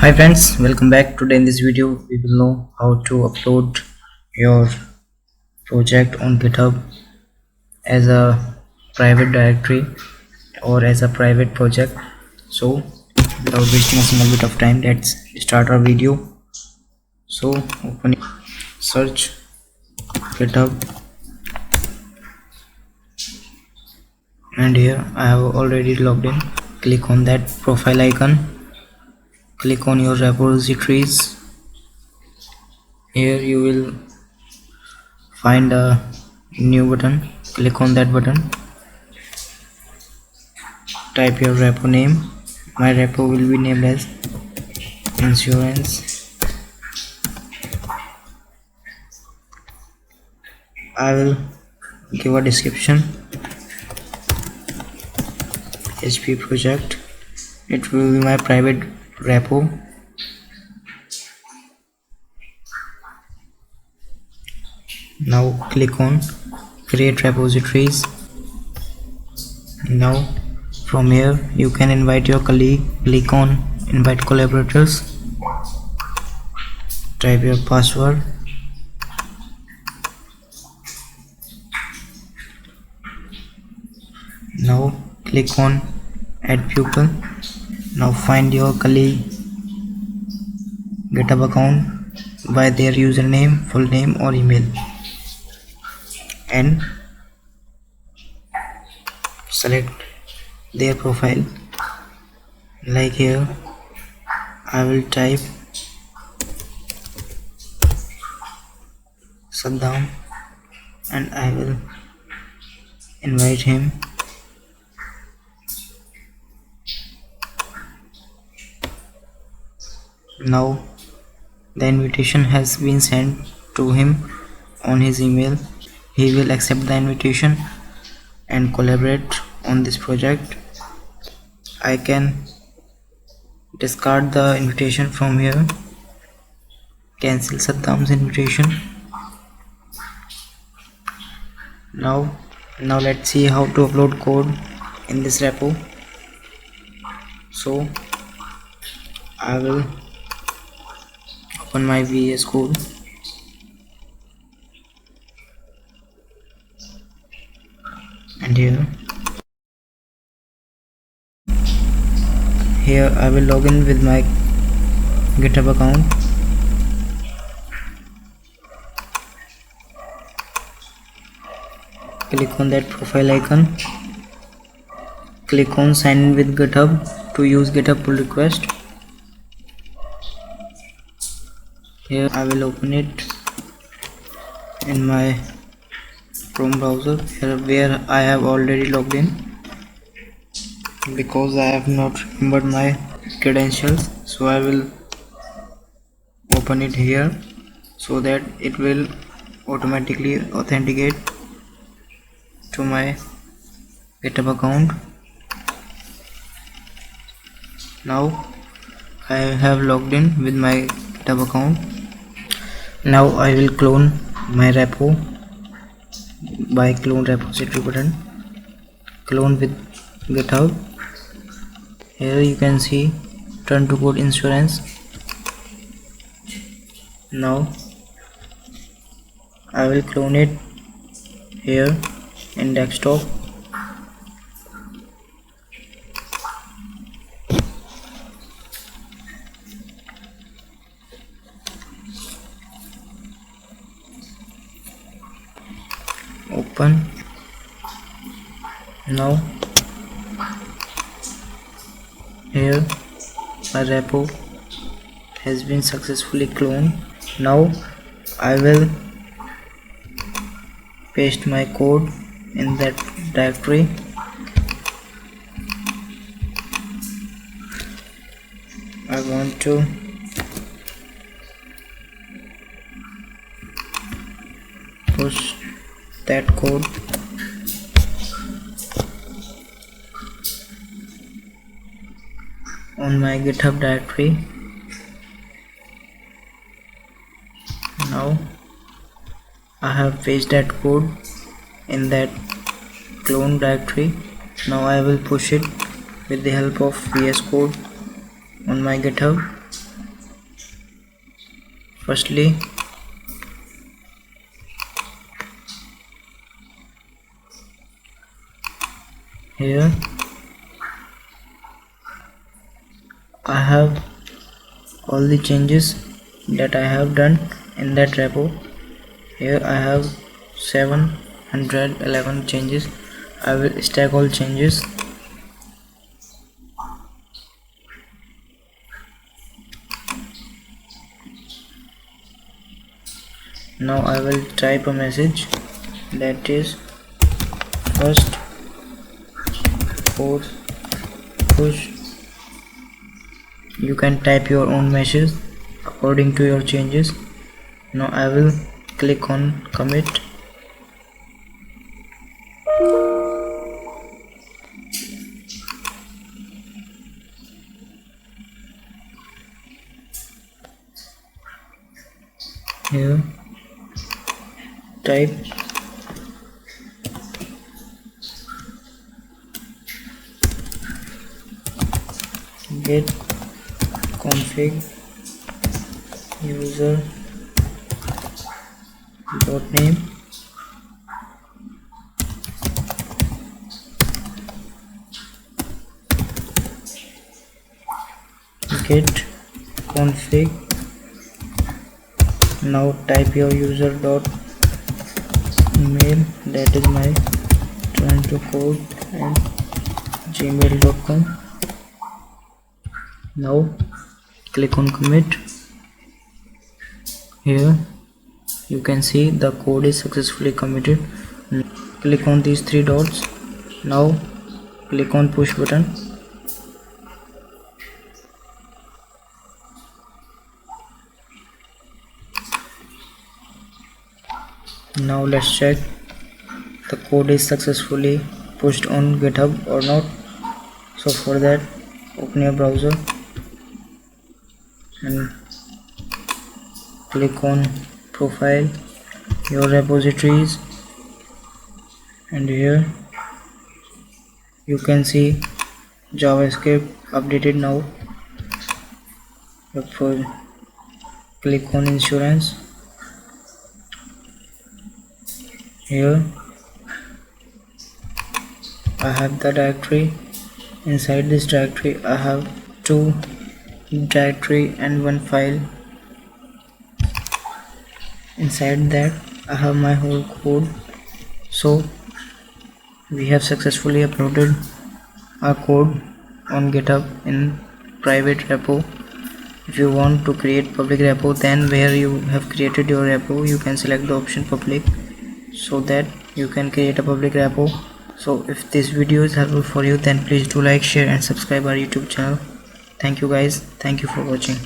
Hi friends, welcome back. Today in this video we will know how to upload your project on GitHub as a private directory or as a private project. So without wasting a single bit of time, let's start our video. So open, search GitHub, and here I have already logged in. Click on that profile icon, click on your repositories. Here you will find a new button, click on that button, type your repo name. My repo will be named as insurance. I will give a description, HP project. It will be my private repo. Now click on create repositories. Now from here you can invite your colleague. Click on invite collaborators, type your password. Now click on add pupil. Now find your colleague GitHub account by their username, full name or email, and select their profile. Like here I will type Saddam and I will invite him. Now the invitation has been sent to him on his email. He will accept the invitation and collaborate on this project. I can discard the invitation from here, cancel Saddam's invitation. Now let's see how to upload code in this repo. So I will open my VS Code. And here I will log in with my GitHub account. Click on that profile icon, click on sign in with GitHub to use GitHub pull request. Here I will open it in my Chrome browser, where I have already logged in, because I have not remembered my credentials. So I will open it here so that it will automatically authenticate to my GitHub account. Now I have logged in with my GitHub account. Now I will clone my repo by clone repository button, clone with GitHub. Here you can see turn to code insurance. Now I will clone it here in desktop. Open. Now here my repo has been successfully cloned. Now I will paste my code in that directory. I want to push that code on my GitHub directory. Now I have pasted that code in that clone directory. Now I will push it with the help of VS Code on my GitHub. Firstly, here I have all the changes that I have done in that repo. Here I have 711 changes. I will stack all changes. Now I will type a message that is first force push. You can type your own message according to your changes. Now I will click on commit. Here type get config user dot name get config. Now type your user dot email, that is my torrentocode@gmail.com. Now click on commit. Here you can see the code is successfully committed. Click on these three dots. Now click on push button. Now let's check the code is successfully pushed on GitHub or not. So for that, open your browser and click on profile, your repositories, and here you can see JavaScript updated now. Click on insurance. Here I have the directory. Inside this directory I have two directory and one file. Inside that I have my whole code. So we have successfully uploaded our code on GitHub in private repo. If you want to create public repo, then where you have created your repo, you can select the option public so that you can create a public repo. So if this video is helpful for you, then please do like, share and subscribe our YouTube channel. Thank you guys. Thank you for watching.